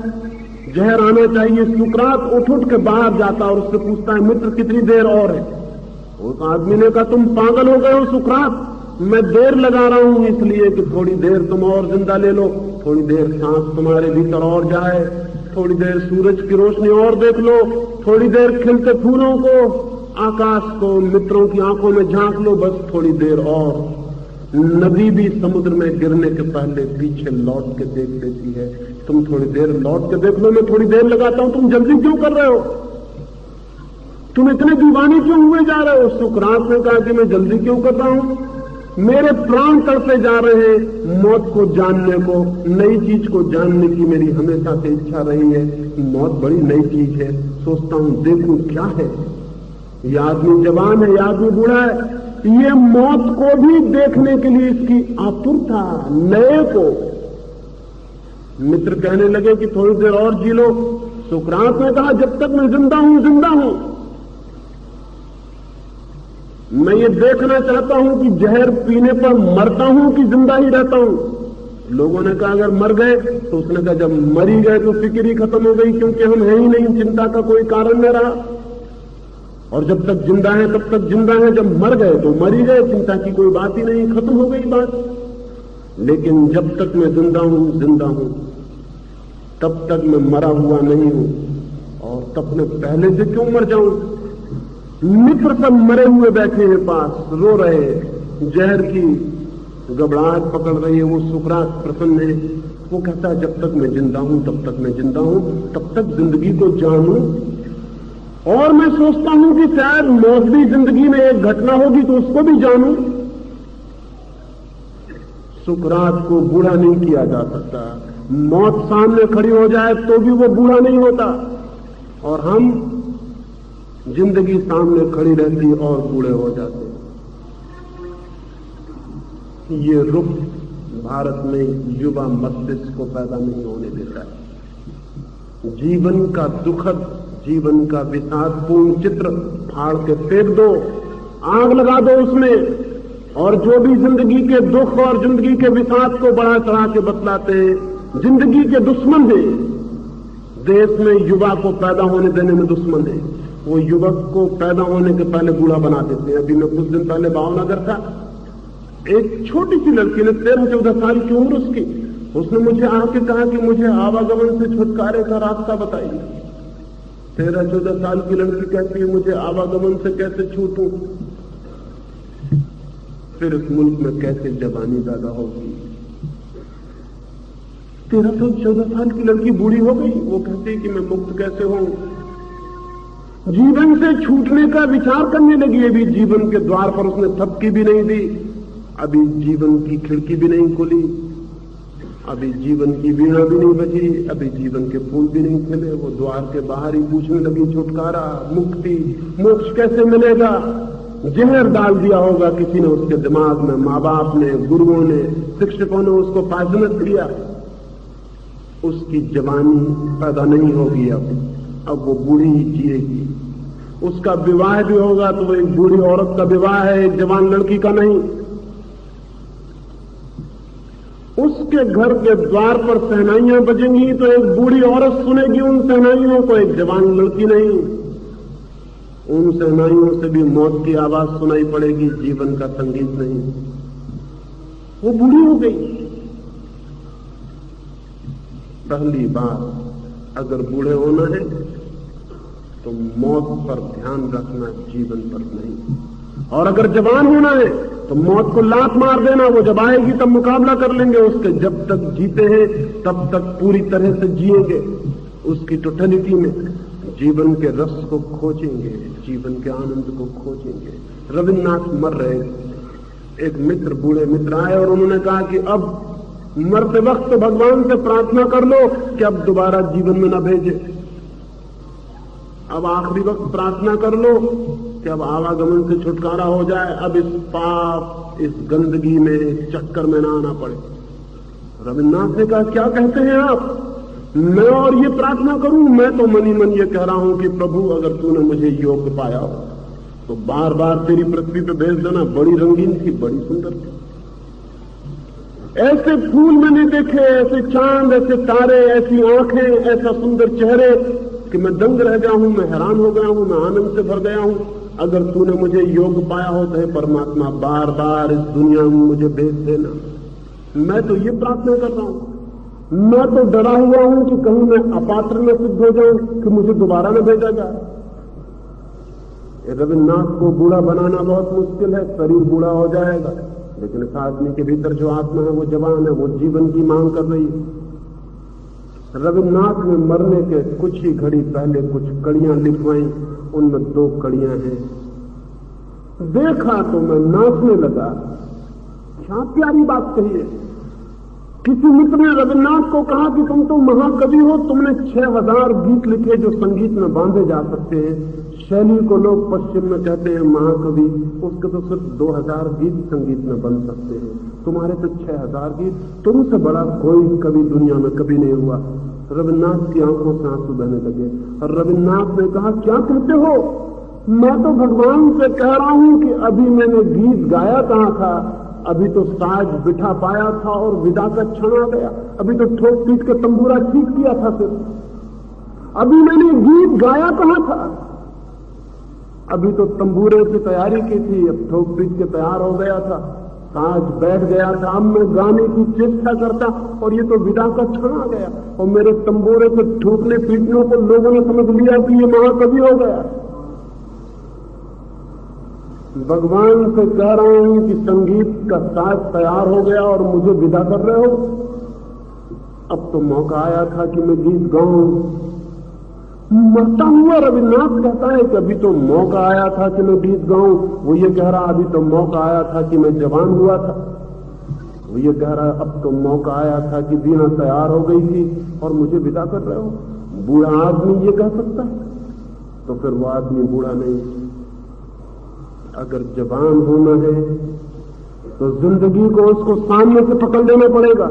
जहर आना चाहिए। सुकरात उठ उठ के बाहर जाता और उससे पूछता है, मित्र कितनी देर और है। उस आदमी ने कहा, तुम पागल हो गए हो सुकरात, मैं देर लगा रहा हूं इसलिए कि थोड़ी देर तुम और जिंदा ले लो, थोड़ी देर सांस तुम्हारे भीतर और जाए, थोड़ी देर सूरज की रोशनी और देख लो, थोड़ी देर खिलते फूलों को, आकाश को, मित्रों की आंखों में झांक लो, बस थोड़ी देर और। नदी भी समुद्र में गिरने के पहले पीछे लौट के देख लेती है, तुम थोड़ी देर लौट के देख लो, मैं थोड़ी देर लगाता हूं, तुम जल्दी क्यों कर रहे हो, तुम इतने दीवाने क्यों हुए जा रहे हो। सुकरात ने कहा कि मैं जल्दी क्यों कर रहा हूं, मेरे प्राण तड़पे जा रहे हैं मौत को जानने को, नई चीज को जानने की मेरी हमेशा से इच्छा रही है। मौत बड़ी नई चीज है, सोचता हूं देखूं क्या है। ये आदमी जवान है, ये आदमी बूढ़ा है, ये मौत को भी देखने के लिए इसकी आतुरता, नए को। मित्र कहने लगे कि थोड़ी देर और जी लो। सुकरात ने कहा, जब तक मैं जिंदा हूं जिंदा हूं, मैं ये देखना चाहता हूं कि जहर पीने पर मरता हूं कि जिंदा ही रहता हूं। लोगों ने कहा अगर मर गए, तो उसने कहा जब मर ही गए तो फिक्र ही खत्म हो गई, क्योंकि हम है ही नहीं, चिंता का कोई कारण न रहा। और जब तक जिंदा है तब तक जिंदा है, जब मर गए तो मर ही गए, चिंता की कोई बात ही नहीं, खत्म हो गई बात। लेकिन जब तक मैं जिंदा हूं, तब तक मैं मरा हुआ नहीं हूं, और तब मैं पहले से क्यों मर जाऊं। मित्र सब मरे हुए बैठे हैं पास, रो रहे, जहर की घबराहट पकड़ रही है, वो सुकरात प्रसन्न है। वो कहता है जब तक मैं जिंदा हूं तब तक मैं जिंदा हूं, तब तक जिंदगी को जानूं। और मैं सोचता हूं कि शायद मौत भी जिंदगी में एक घटना होगी तो उसको भी जानूं। सुकरात को बूढ़ा नहीं किया जा सकता, मौत सामने खड़ी हो जाए तो भी वो बूढ़ा नहीं होता, और हम जिंदगी सामने खड़ी रहती और बूढ़े हो जाते। ये रुख भारत में युवा मस्तिष्क को पैदा नहीं होने देता है। जीवन का दुखद, जीवन का विषादपूर्ण चित्र फाड़ के फेंक दो, आग लगा दो उसमें, और जो भी जिंदगी के दुख और जिंदगी के विषाद को बढ़ा चढ़ा के बतलाते हैं, जिंदगी के दुश्मन हैं। देश में युवा को पैदा होने देने में दुश्मन है, वो युवक को पैदा होने के पहले बूढ़ा बना देते हैं। अभी मैं कुछ दिन पहले भावनगर था, एक छोटी सी लड़की ने 13-14 साल की उम्र उसकी, उसने मुझे आके कहा कि मुझे आवागमन से छुटकारे का रास्ता बताइए। 13-14 साल की लड़की कहती है मुझे आवागमन से कैसे छूटूं, फिर इस मुल्क में कैसे जवानी पैदा होगी। 13-14 साल की लड़की बूढ़ी हो गई, वो कहती कि मैं मुक्त कैसे हूं, जीवन से छूटने का विचार करने लगी। अभी जीवन के द्वार पर उसने थपकी भी नहीं दी, अभी जीवन की खिड़की भी नहीं खुली, अभी जीवन की वीणा भी नहीं बजी, अभी जीवन के फूल भी नहीं खिले। वो द्वार के बाहर ही पूछने लगी, छुटकारा, मुक्ति, मोक्ष कैसे मिलेगा? जहर डाल दिया होगा किसी ने उसके दिमाग में, माँ बाप ने, गुरुओं ने, शिक्षकों ने उसको पाजनत किया। उसकी जवानी पैदा नहीं होगी, अब वो बूढ़ी ही जिएगी। उसका विवाह भी होगा तो वो एक बूढ़ी औरत का विवाह है, एक जवान लड़की का नहीं। उसके घर के द्वार पर शहनाइयां बजेंगी तो एक बूढ़ी औरत सुनेगी उन शहनाइयों को, एक जवान लड़की नहीं। उन शहनाइयों से भी मौत की आवाज सुनाई पड़ेगी, जीवन का संगीत नहीं। वो बूढ़ी हो गई। पहली बार अगर बूढ़े होना है तो मौत पर ध्यान रखना, जीवन पर नहीं। और अगर जवान होना है तो मौत को लात मार देना, वो जब आएगी तब मुकाबला कर लेंगे उसके। जब तक जीते हैं तब तक पूरी तरह से जिएंगे, उसकी टोटलिटी में जीवन के रस को खोजेंगे, जीवन के आनंद को खोजेंगे। रविन्द्रनाथ मर रहे, एक मित्र, बूढ़े मित्र आए और उन्होंने कहा कि अब मरते वक्त भगवान से प्रार्थना कर लो कि अब दोबारा जीवन में न भेजे। अब आखिरी वक्त प्रार्थना कर लो कि अब आवागमन से छुटकारा हो जाए, अब इस पाप, इस गंदगी में, इस चक्कर में ना आना पड़े। रविन्द्रनाथ ने कहा, क्या कहते हैं आप? मैं और ये प्रार्थना करूं? मैं तो मनी मन ये कह रहा हूं कि प्रभु अगर तूने मुझे योग्य पाया तो बार बार तेरी पृथ्वी पे भेज देना। बड़ी रंगीन थी, बड़ी सुंदर थी, ऐसे फूल मैंने देखे, ऐसे चांद, ऐसे तारे, ऐसी आंखें, ऐसा सुंदर चेहरे कि मैं दंग रह गया हूं, मैं हैरान हो गया हूं, मैं आनंद से भर गया हूं। अगर तूने मुझे योग्य पाया हो तो हे परमात्मा बार बार इस दुनिया में मुझे भेज देना। मैं तो ये प्रार्थना कर रहा हूं। मैं तो डरा हुआ हूं कि कहीं मैं अपात्र न सिद्ध हो जाऊं कि मुझे दोबारा न भेजा जाए। रविन्द्रनाथ को बूढ़ा बनाना बहुत मुश्किल है, शरीर बूढ़ा हो जाएगा, लेकिन इस आदमी के भीतर जो आत्मा है वो जवान है, वो जीवन की मांग कर रही है। रविन्द्रनाथ ने मरने के कुछ ही घड़ी पहले कुछ कड़ियां लिखवाई, उनमें 2 कड़ियां हैं। देखा तो मैं नाचने लगा। क्या प्यारी बात कही है। किसी मित्र ने रविन्द्रनाथ को कहा कि तुम तो महाकवि हो, तुमने 6000 गीत लिखे जो संगीत में बांधे जा सकते हैं। शैली को लोग पश्चिम में कहते हैं महाकवि, उसके तो सिर्फ 2000 गीत संगीत में बन सकते हैं, तुम्हारे तो 6000 गीत। तुमसे बड़ा कोई कवि दुनिया में कभी नहीं हुआ। रविन्द्रनाथ की आंखों से आंसू बहने लगे और रविन्द्रनाथ ने कहा, क्या कहते हो? मैं तो भगवान से कह रहा हूं कि अभी मैंने गीत गाया कहां था, अभी तो साज बिठा पाया था और विदा का क्षण आ गया। अभी तो ठोक पीट के तंबूरा ठीक किया था, सिर्फ अभी मैंने गीत गाया कहां था। अभी तो तंबूरे की तैयारी की थी, अब ठोक पीट के तैयार हो गया था, साज बैठ गया था, अब मैं गाने की चेष्टा करता और ये तो विदा का क्षण आ गया और मेरे तंबूरे से ठोकने पीटने को लोगों ने समझ लिया कि ये महाकवि हो गया। भगवान से कह रहा हूं कि संगीत का साज तैयार हो गया और मुझे विदा कर रहे हो। अब तो मौका आया था कि मैं गीत गाऊं। मरता हुआ रविन्द्रनाथ कहता है कि अभी तो मौका आया था कि मैं गीत गाऊं। वो ये कह रहा अभी तो मौका आया था कि मैं जवान हुआ था। वो ये कह रहा अब तो मौका आया था कि वीणा तैयार हो गई थी और मुझे विदा कर रहे हो। बूढ़ा आदमी ये कह सकता है तो फिर वो आदमी बूढ़ा नहीं। अगर जवान होना है तो जिंदगी को उसको सामने से पकड़ लेना पड़ेगा।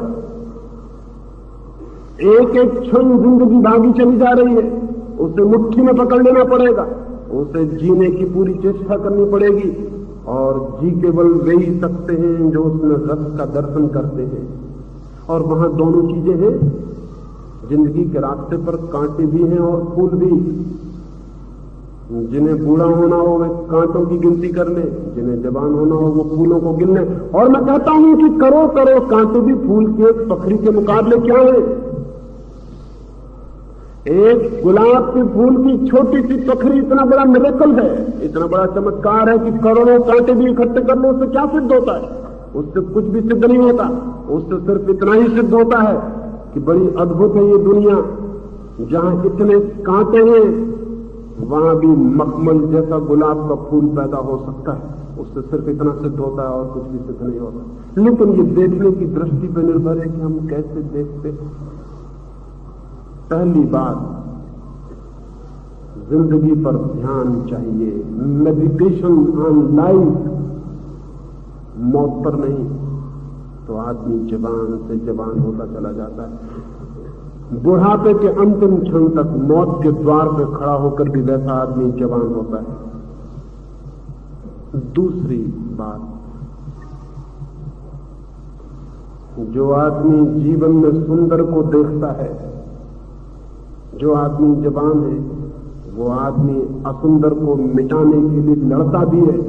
एक एक क्षण जिंदगी भागी चली जा रही है, उसे मुट्ठी में पकड़ लेना पड़ेगा, उसे जीने की पूरी चेष्टा करनी पड़ेगी। और जी केवल वे ही सकते हैं जो उसमें रस का दर्शन करते हैं। और वहां दोनों चीजें हैं, जिंदगी के रास्ते पर कांटे भी हैं और फूल भी। जिन्हें बूढ़ा होना हो वे कांटों की गिनती कर ले, जिन्हें जवान होना हो वो फूलों को गिन ले। और मैं कहता हूं कि करो करो कांटे भी फूल के पखरी के मुकाबले क्या है। एक गुलाब के फूल की छोटी सी पखरी इतना बड़ा मिरेकल है, इतना बड़ा चमत्कार है कि करोड़ों कांटे भी इकट्ठे कर लो, उससे क्या सिद्ध होता है? उससे कुछ भी सिद्ध नहीं होता। उससे सिर्फ इतना ही सिद्ध होता है कि बड़ी अद्भुत है ये दुनिया, जहां इतने कांटे हैं वहां भी मखमल जैसा गुलाब का फूल पैदा हो सकता है। उससे सिर्फ इतना सिद्ध होता है और कुछ भी सिद्ध नहीं होता। लेकिन ये देखने की दृष्टि पर निर्भर है कि हम कैसे देखते। पहली बात, जिंदगी पर ध्यान चाहिए, मेडिटेशन ऑन लाइफ, मौत पर नहीं, तो आदमी जवान से जवान होता चला जाता है। बुढ़ापे के अंतिम क्षण तक मौत के द्वार पर खड़ा होकर भी वैसा आदमी जवान होता है। दूसरी बात, जो आदमी जीवन में सुंदर को देखता है, जो आदमी जवान है, वो आदमी असुंदर को मिटाने के लिए लड़ता भी है।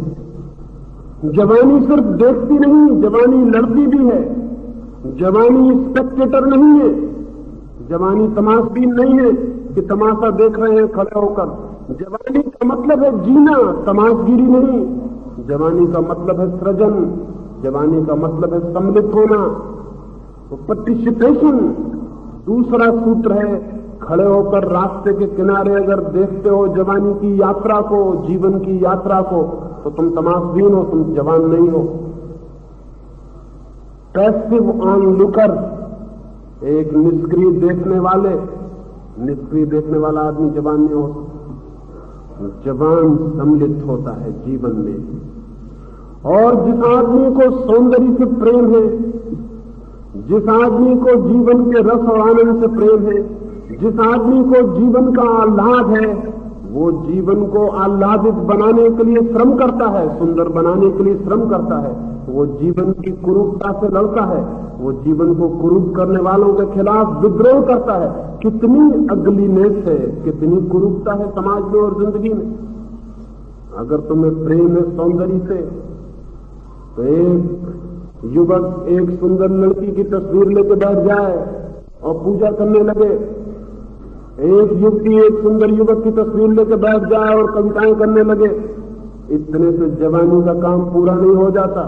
जवानी सिर्फ देखती नहीं, जवानी लड़ती भी है। जवानी स्पेक्टेटर नहीं है, जवानी तमाशबीन नहीं है कि तमाशा देख रहे हैं खड़े होकर। जवानी का मतलब है जीना, तमाशगिरी नहीं। जवानी का मतलब है सृजन, जवानी का मतलब है सम्मिलित होना, पार्टिसिपेशन। दूसरा सूत्र है, खड़े होकर रास्ते के किनारे अगर देखते हो जवानी की यात्रा को, जीवन की यात्रा को, तो तुम तमाशबीन हो, तुम जवान नहीं हो। पैसिव ऑन लुकर, एक निष्क्रिय देखने वाले, निष्क्रिय देखने वाला आदमी जवान नहीं हो। जवान सम्मिलित होता है जीवन में। और जिस आदमी को सौंदर्य से प्रेम है, जिस आदमी को जीवन के रस और आनंद से प्रेम है, जिस आदमी को जीवन का आह्लाद है, वो जीवन को आह्लादित बनाने के लिए श्रम करता है, सुंदर बनाने के लिए श्रम करता है। वो जीवन की कुरूपता से लड़ता है, वो जीवन को कुरूप करने वालों के खिलाफ विद्रोह करता है। कितनी अगलीनेस है, कितनी कुरूपता है समाज में और जिंदगी में। अगर तुम्हें प्रेम है सौंदर्य से, तो एक युवक एक सुंदर लड़की की तस्वीर लेकर बैठ जाए और पूजा करने लगे, एक युवती एक सुंदर युवक की तस्वीर लेकर बैठ जाए और कविताएं करने लगे, इतने से जवानी का काम पूरा नहीं हो जाता।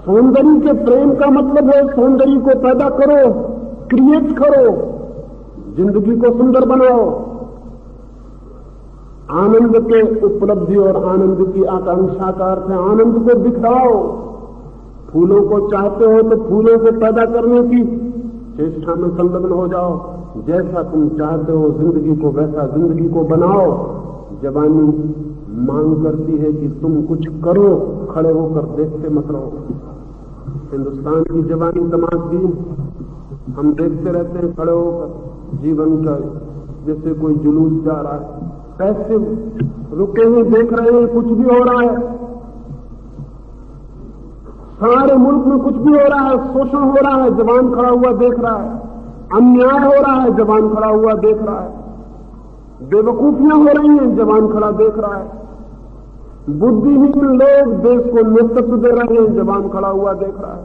सौंदर्य के प्रेम का मतलब है सौंदर्य को पैदा करो, क्रिएट करो, जिंदगी को सुंदर बनाओ। आनंद के उपलब्धि और आनंद की आकांक्षा का अर्थ है आनंद को दिखाओ। फूलों को चाहते हो तो फूलों को पैदा करने की चेष्टा में संलग्न हो जाओ। जैसा तुम चाहते हो जिंदगी को, वैसा जिंदगी को बनाओ। जवानी मांग करती है कि तुम कुछ करो, खड़े होकर देखते मत रहो। हिंदुस्तान की जवानी तमाशबीन, हम देखते रहते हैं खड़े होकर जीवन का, जैसे कोई जुलूस जा रहा है। पैसे रुके हुए देख रहे हैं, कुछ भी हो रहा है, सारे मुल्क में कुछ भी हो रहा है, शोषण हो रहा है, जवान खड़ा हुआ देख रहा है, अन्याय हो रहा है, जवान खड़ा हुआ देख रहा है, बेवकूफियां हो रही हैं, जवान खड़ा देख रहा है, बुद्धिहीन लोग देश को नेतृत्व दे रहे हैं, जवान खड़ा हुआ देख रहा है,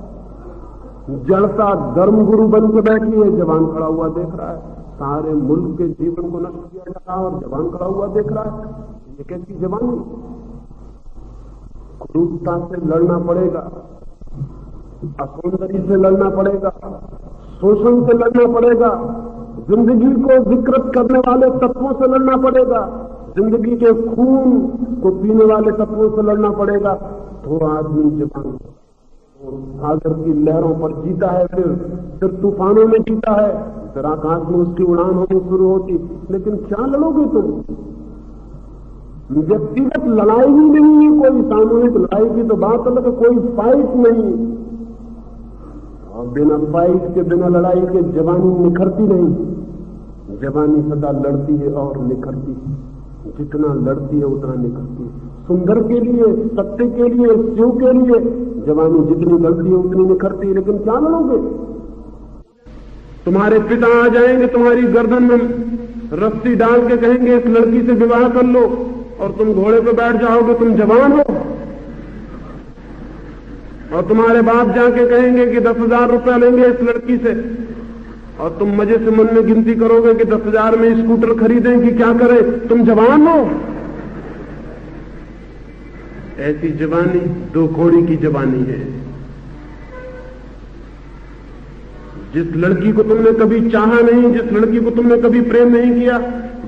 जड़ता धर्मगुरु बन के बैठी है, जवान खड़ा हुआ देख रहा है। सारे मुल्क के जीवन को नष्ट किया जा रहा है और जवान खड़ा हुआ देख रहा है। ये कैसी जवानी? क्रूरता से लड़ना पड़ेगा, असौंदर्य से लड़ना पड़ेगा, शोषण से लड़ना पड़ेगा, जिंदगी को विकृत करने वाले तत्वों से लड़ना पड़ेगा, जिंदगी के खून को पीने वाले तत्वों से लड़ना पड़ेगा। तो आदमी जवान सागर की लहरों पर जीता है, फिर तूफानों में जीता है, फिर आकाश में उसकी उड़ान होनी शुरू होती। लेकिन क्या लड़ोगे तुम? व्यक्तिगत लड़ाई ही नहीं है, कोई सामूहिक लड़ाई की तो बात अलग है, कोई फाइट नहीं। और बिना फाइट के, बिना लड़ाई के जवानी निखरती नहीं। जवानी सदा लड़ती है और निखरती है, जितना लड़ती है उतना निखरती है। सुंदर के लिए, सत्य के लिए, शिव के लिए जवानी जितनी लड़ती है उतनी निखरती है। लेकिन क्या लड़ोगे? तुम्हारे पिता आ जाएंगे, तुम्हारी गर्दन में रस्सी डाल के कहेंगे इस लड़की से विवाह कर लो, और तुम घोड़े पे बैठ जाओगे, तुम जवान हो। और तुम्हारे बाप जाके कहेंगे कि 10,000 रुपया लेंगे इस लड़की से, और तुम मजे से मन में गिनती करोगे कि 10,000 में स्कूटर खरीदें कि क्या करें, तुम जवान हो। ऐसी जवानी दो घोड़ी की जवानी है। जिस लड़की को तुमने कभी चाहा नहीं, जिस लड़की को तुमने कभी प्रेम नहीं किया,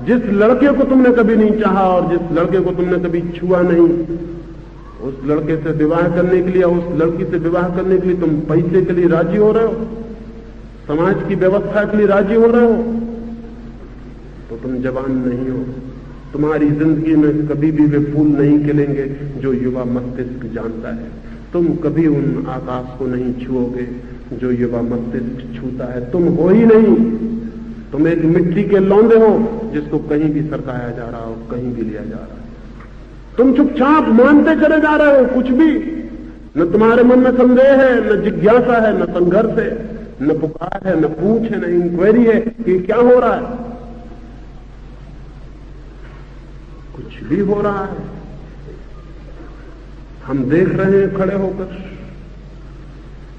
जिस लड़के को तुमने कभी नहीं चाहा और जिस लड़के को तुमने कभी छुआ नहीं, उस लड़के से विवाह करने के लिए, उस लड़की से विवाह करने के लिए तुम पैसे के लिए राजी हो रहे हो, समाज की व्यवस्था के लिए राजी हो रहे हो, तो तुम जवान नहीं हो। तुम्हारी जिंदगी में कभी भी वे फूल नहीं खिलेंगे जो युवा मस्तिष्क जानता है। तुम कभी उन आकाश को नहीं छुओगे जो युवा मस्तिष्क छूता है। तुम हो ही नहीं, तुम एक मिट्टी के लौंदे हो जिसको कहीं भी सरकाया जा रहा हो, कहीं भी लिया जा रहा है। तुम चुपचाप मानते चले जा रहे हो कुछ भी। न तुम्हारे मन में संदेह है, न जिज्ञासा है, न संघर्ष है, न पुकार है, न पूछ है, न इंक्वायरी है कि क्या हो रहा है। कुछ भी हो रहा है, हम देख रहे हैं खड़े होकर।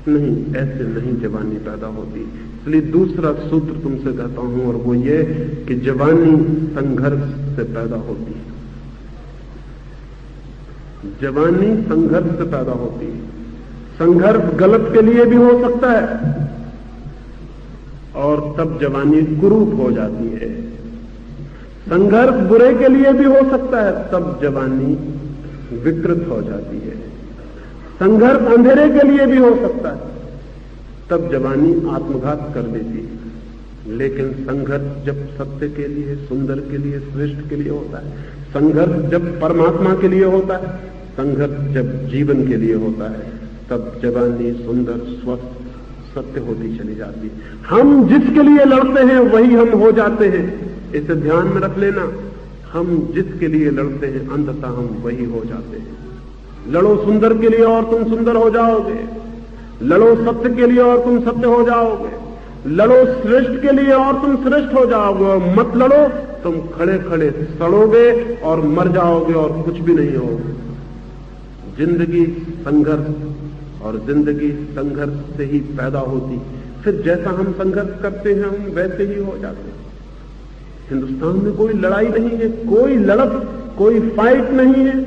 नहीं, ऐसे नहीं जवानी पैदा होती। इसलिए दूसरा सूत्र तुमसे कहता हूं और वो ये कि जवानी संघर्ष से पैदा होती है। जवानी संघर्ष से पैदा होती है। संघर्ष गलत के लिए भी हो सकता है और तब जवानी कुरूप हो जाती है। संघर्ष बुरे के लिए भी हो सकता है, तब जवानी विकृत हो जाती है। संघर्ष अंधेरे के लिए भी हो सकता है, तब जवानी आत्मघात कर देती है। लेकिन संघर्ष जब सत्य के लिए, सुंदर के लिए, श्रेष्ठ के लिए होता है, संघर्ष जब परमात्मा के लिए होता है, संघर्ष जब जीवन के लिए होता है, तब जवानी सुंदर, स्वस्थ, सत्य होती चली जाती है। हम जिसके लिए लड़ते हैं वही हम हो जाते हैं, इसे ध्यान में रख लेना। हम जिसके लिए लड़ते हैं अंततः हम वही हो जाते हैं। लड़ो सुंदर के लिए और तुम सुंदर हो जाओगे, लड़ो सत्य के लिए और तुम सत्य हो जाओगे, लड़ो श्रेष्ठ के लिए और तुम श्रेष्ठ हो जाओगे। और मत लड़ो, तुम खड़े खड़े सड़ोगे और मर जाओगे और कुछ भी नहीं होगा। जिंदगी संघर्ष और जिंदगी संघर्ष से ही पैदा होती। फिर जैसा हम संघर्ष करते हैं हम वैसे ही हो जाते हैं। हिंदुस्तान में कोई लड़ाई नहीं है, कोई लड़त, कोई फाइट नहीं है।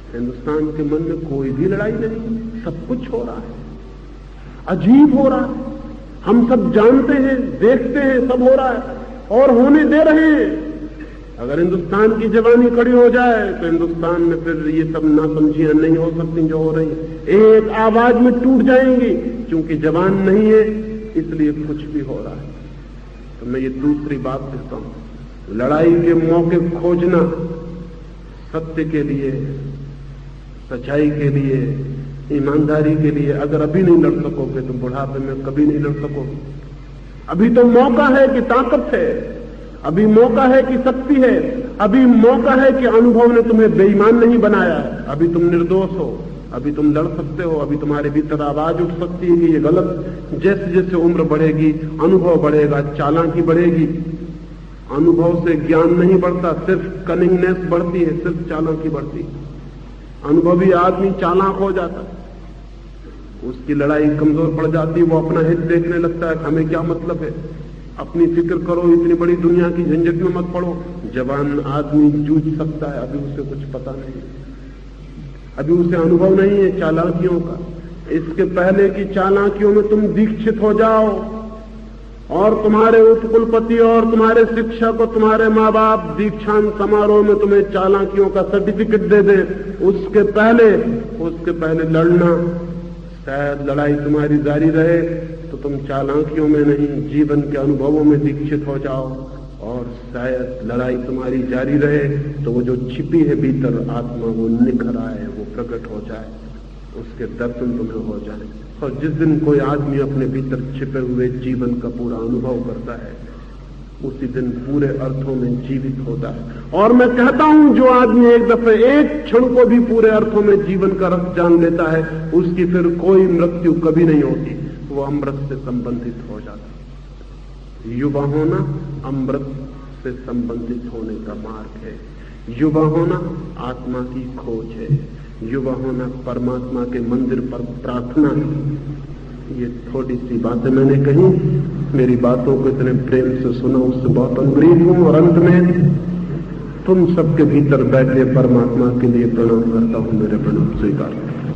हिंदुस्तान के मन में कोई भी लड़ाई नहीं, सब कुछ हो रहा है, अजीब हो रहा है। हम सब जानते हैं, देखते हैं, सब हो रहा है और होने दे रहे हैं। अगर हिंदुस्तान की जवानी खड़ी हो जाए तो हिंदुस्तान में फिर ये सब नासमझियां नहीं हो सकती जो हो रही, एक आवाज में टूट जाएंगी। क्योंकि जवान नहीं है इसलिए कुछ भी हो रहा है। तो मैं ये दूसरी बात कहता हूं, लड़ाई के मौके खोजना, सत्य के लिए, सच्चाई के लिए, ईमानदारी के लिए। अगर अभी नहीं लड़ सकोगे तो बुढ़ापे में कभी नहीं लड़ सकोगे। अभी तो मौका है कि ताकत है, अभी मौका है कि शक्ति है, अभी मौका है कि अनुभव ने तुम्हें बेईमान नहीं बनाया है। अभी तुम निर्दोष हो, अभी तुम लड़ सकते हो, अभी तुम्हारे भीतर आवाज उठ सकती है कि ये गलत। जैसे जैसे उम्र बढ़ेगी अनुभव बढ़ेगा, चालाकी बढ़ेगी। अनुभव से ज्ञान नहीं बढ़ता, सिर्फ कनिंगनेस बढ़ती है, सिर्फ चालाकी बढ़ती है। अनुभवी आदमी चालाक हो जाता है, उसकी लड़ाई कमजोर पड़ जाती है, वो अपना हित देखने लगता है, हमें क्या मतलब है, अपनी फिक्र करो, इतनी बड़ी दुनिया की झंझट में मत पड़ो। जवान आदमी जूझ सकता है, अभी उसे कुछ पता नहीं, अभी उसे अनुभव नहीं है चालाकियों का। इसके पहले की चालाकियों में तुम दीक्षित हो जाओ और तुम्हारे उपकुलपति और तुम्हारे शिक्षक और तुम्हारे माँ बाप दीक्षांत समारोह में तुम्हें चालाकियों का सर्टिफिकेट दे दे, उसके पहले लड़ना, शायद लड़ाई तुम्हारी जारी रहे तो तुम चालाकियों में नहीं जीवन के अनुभवों में दीक्षित हो जाओ, और शायद लड़ाई तुम्हारी जारी रहे तो वो जो छिपी है भीतर आत्मा वो निखर आए, वो प्रकट हो जाए, उसके दर्शन तुम्हें हो जाए। और जिस दिन कोई आदमी अपने भीतर छिपे हुए जीवन का पूरा अनुभव करता है उसी दिन पूरे अर्थों में जीवित होता है। और मैं कहता हूं जो आदमी एक दफे एक क्षण को भी पूरे अर्थों में जीवन का रस जान लेता है उसकी फिर कोई मृत्यु कभी नहीं होती, वो अमृत से संबंधित हो जाता है। युवा होना अमृत से संबंधित होने का मार्ग है। युवा होना आत्मा की खोज है, युवा होना परमात्मा के मंदिर पर प्रार्थना है। ये थोड़ी सी बातें मैंने कही, मेरी बातों को इतने प्रेम से सुना उससे बहुत अनुग्रहित हूं। और अंत में तुम सबके भीतर बैठे परमात्मा के लिए प्रणाम करता हूं, मेरे प्रणाम स्वीकार।